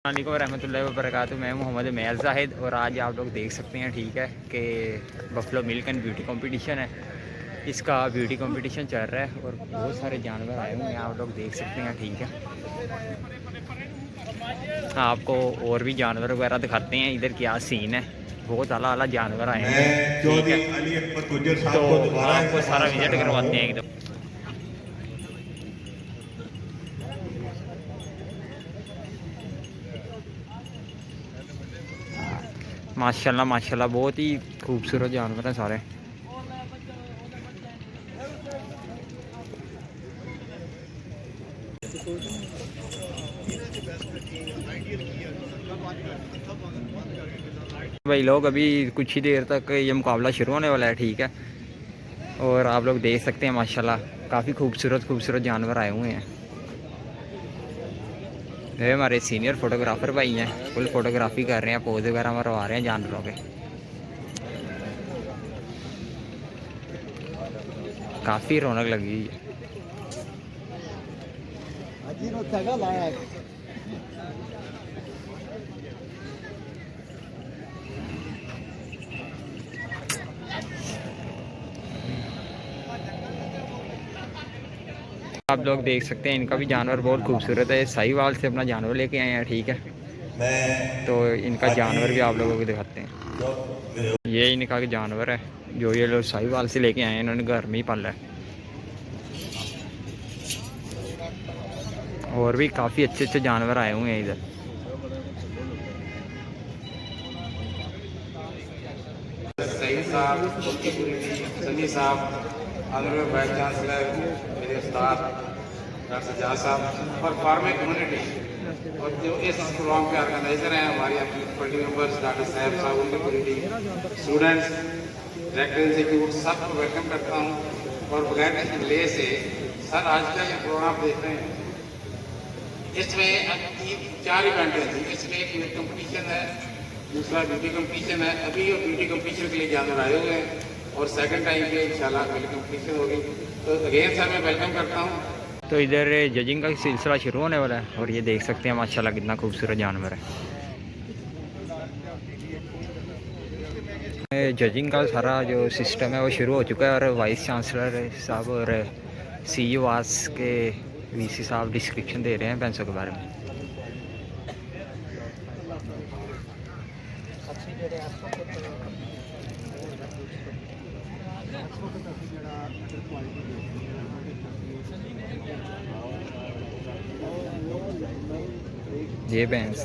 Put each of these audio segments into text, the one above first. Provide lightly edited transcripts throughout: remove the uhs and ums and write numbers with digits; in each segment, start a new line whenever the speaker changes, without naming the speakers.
वालेकुम रहमतुल्लाहि व बरकातुहू। मैं मोहम्मद मेहर जाहिद और आज आप लोग देख सकते हैं ठीक है कि buffalo milk and beauty competition है। इसका ब्यूटी कंपटीशन चल रहा है और बहुत सारे जानवर आए हुए हैं, आप लोग देख सकते हैं ठीक है। हाँ, आपको और भी जानवर वगैरह दिखाते हैं इधर क्या सीन है। बहुत आला आला जानवर आए हैं ठीक है, तो आपको सारा विजिट करवाते हैं एकदम। माशाल्लाह माशाल्लाह बहुत ही खूबसूरत जानवर हैं सारे। भाई लोग अभी कुछ ही देर तक ये मुकाबला शुरू होने वाला है ठीक है, और आप लोग देख सकते हैं माशाल्लाह काफ़ी खूबसूरत खूबसूरत जानवर आए हुए हैं। ये हमारे सीनियर फोटोग्राफर भाई हैं, फुल फोटोग्राफी कर रहे हैं, पोज वगैरह मरवा रहे हैं जानवरों के। काफ़ी रौनक लगी हुई है। आप लोग देख सकते हैं इनका भी जानवर बहुत खूबसूरत है। साहिवाल से अपना जानवर लेके आए हैं ठीक है, तो इनका जानवर भी आप लोगों को दिखाते हैं। ये इनका जानवर है जो ये लोग साहिवाल से लेके आए हैं, इन्होंने घर में ही पाला है। और भी काफ़ी अच्छे अच्छे जानवर आए हुए हैं इधर।
सईद साहब, उनकी पूरी टीम, सनी साहब, ऑनरेबल वाइस चांसलर, मेरे उस्ताद डॉक्टर सज्जाद साहब और फार्मिंग कम्युनिटी और जो इस प्रोग्राम के ऑर्गेनाइजर हैं हमारे कमेटी मेंबर्स डॉक्टर साहब साहब, उनकी पूरी टीम, स्टूडेंट्स, डायरेक्टर इंस्टीट्यूट, सबको वेलकम करता हूँ। और बगैर किसी डिले से सर आज का ये प्रोग्राम देख रहे हैं, इसमें 4 इवेंट हैं जी। इसमें एक कंपटीशन है, दूसरा ब्यूटी कंपटीशन है। अभी ये ब्यूटी कंपटीशन के लिए जानवर आए हुए हैं और सेकंड टाइम पे इंशाल्लाह ब्यूटी कंपटीशन होगी। तो अगेन सर मैं वेलकम करता हूँ।
तो इधर जजिंग का सिलसिला शुरू होने वाला है और ये देख सकते हैं माशाल्लाह कितना खूबसूरत जानवर है। जजिंग का सारा जो सिस्टम है वो शुरू हो चुका है और वाइस चांसलर साहब और CEO वास के VC साहब डिस्क्रिप्शन दे रहे हैं भैंसों के बारे में। ये भैंस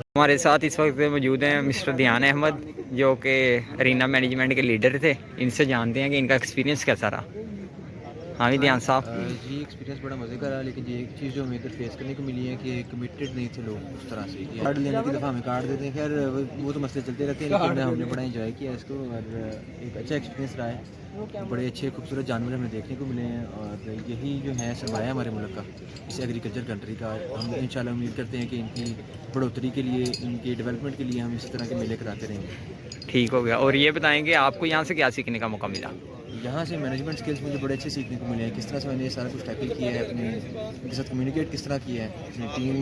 हमारे साथ इस वक्त मौजूद हैं मिस्टर ध्यान अहमद जो कि अरीना मैनेजमेंट के लीडर थे। इनसे जानते हैं कि इनका एक्सपीरियंस कैसा रहा। हाँ भी ध्यान साहब
जी, एक्सपीरियंस बड़ा मज़े का रहा, लेकिन ये एक चीज़ जो हमें इधर फेस करने को मिली है कि कमिटेड नहीं थे लोग उस तरह से। कार्ड लेने की दफ़ा हमें कार्ड देते हैं, खैर वो तो मसले चलते रहते हैं, लेकिन हमने बड़ा इंजॉय किया इसको और एक अच्छा एक्सपीरियंस रहा है। बड़े अच्छे खूबसूरत जानवर हमें देखने को मिले हैं और यही जो है सरमाया हमारे मुल्क का, इस एग्रीकल्चर कंट्री का। हम इंशाल्लाह उम्मीद करते हैं कि इनकी बढ़ोतरी के लिए, इनकी डेवलपमेंट के लिए हम इस तरह के मेले कराते रहेंगे।
ठीक हो गया। और ये बताएंगे आपको यहाँ से क्या सीखने का मौका मिला?
यहाँ से मैनेजमेंट स्किल्स मुझे बड़े अच्छे सीखने को मिले हैं। किस तरह से मैंने ये सारा कुछ टैकल किया है, अपने उनके साथ कम्युनिकेट किस तरह किया है, अपनी टीम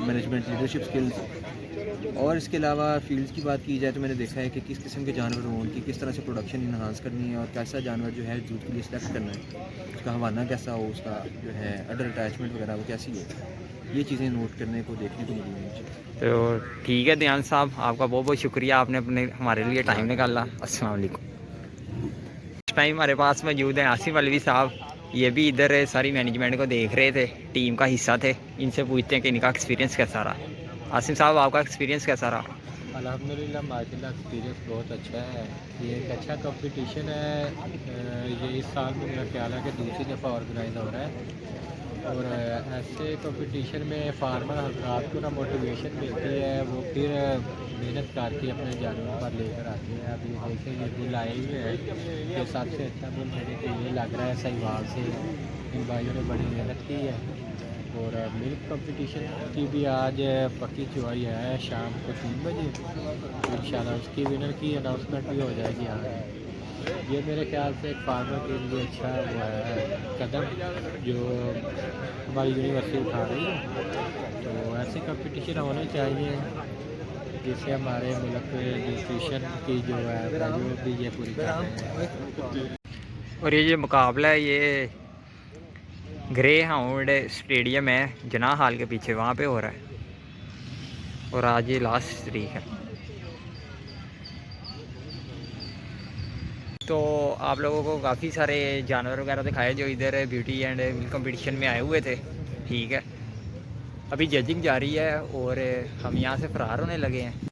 मैनेजमेंट लीडरशिप स्किल्स। और इसके अलावा फील्ड्स की बात की जाए तो मैंने देखा है कि किस किस्म के जानवर हों, उनकी किस तरह से प्रोडक्शन इन्हांस करनी है और कैसा जानवर जो है दूध के लिए सेलेक्ट करना है, उसका हवाना कैसा हो, उसका जो है अडर अटैचमेंट वगैरह वो कैसी है, ये चीज़ें नोट करने को देखने को मिली मुझे।
तो ठीक है ध्यान साहब, आपका बहुत बहुत शुक्रिया, आपने अपने हमारे लिए टाइम निकाला। अस्सलाम वालेकुम। इस टाइम हमारे पास मौजूद हैं आसिफ अलवी साहब, ये भी इधर सारी मैनेजमेंट को देख रहे थे, टीम का हिस्सा थे। इनसे पूछते हैं कि इनका एक्सपीरियंस कैसा रहा। आसिफ साहब आपका एक्सपीरियंस कैसा रहा?
अल्हम्दुलिल्लाह माशाल्लाह एक्सपीरियंस बहुत अच्छा है। ये एक अच्छा कंपटीशन है। ये इस साल में मेरा ख्याल है कि दूसरी दफ़ा ऑर्गेनाइज हो रहा है और ऐसे कंपटीशन में फार्मर हजरात को ना मोटिवेशन मिलती है, वो फिर मेहनत करके अपने जानवर पर लेकर आते हैं। अब ये देखें ये बुल आए हुए हैं, ये सबसे अच्छा बुल मेरे को ये लग रहा है साहिवाल से। इन भाइयों ने बड़ी मेहनत की है और मिल्क कंपटीशन की भी आज पक्की चुवाई है शाम को 3 बजे। इंशाल्लाह उसकी विनर की अनाउंसमेंट भी हो जाएगी आज। ये मेरे ख्याल से एक फार्मर के लिए अच्छा वो है कदम जो हमारी यूनिवर्सिटी उठा रही है। तो ऐसे कंपटीशन होने चाहिए जिससे हमारे मुल्क में न्यूट्रिशन की जो है वैल्यू भी ये पूरी कर रहे हैं।
और ये जो मुकाबला है ये ग्रे हाउंड स्टेडियम है जना हाल के पीछे, वहाँ पे हो रहा है। और आज ये लास्ट तारीख है। तो आप लोगों को काफ़ी सारे जानवर वगैरह दिखाए जो इधर ब्यूटी एंड कंपटीशन में आए हुए थे। ठीक है, अभी जजिंग जारी है और हम यहाँ से फ़रार होने लगे हैं।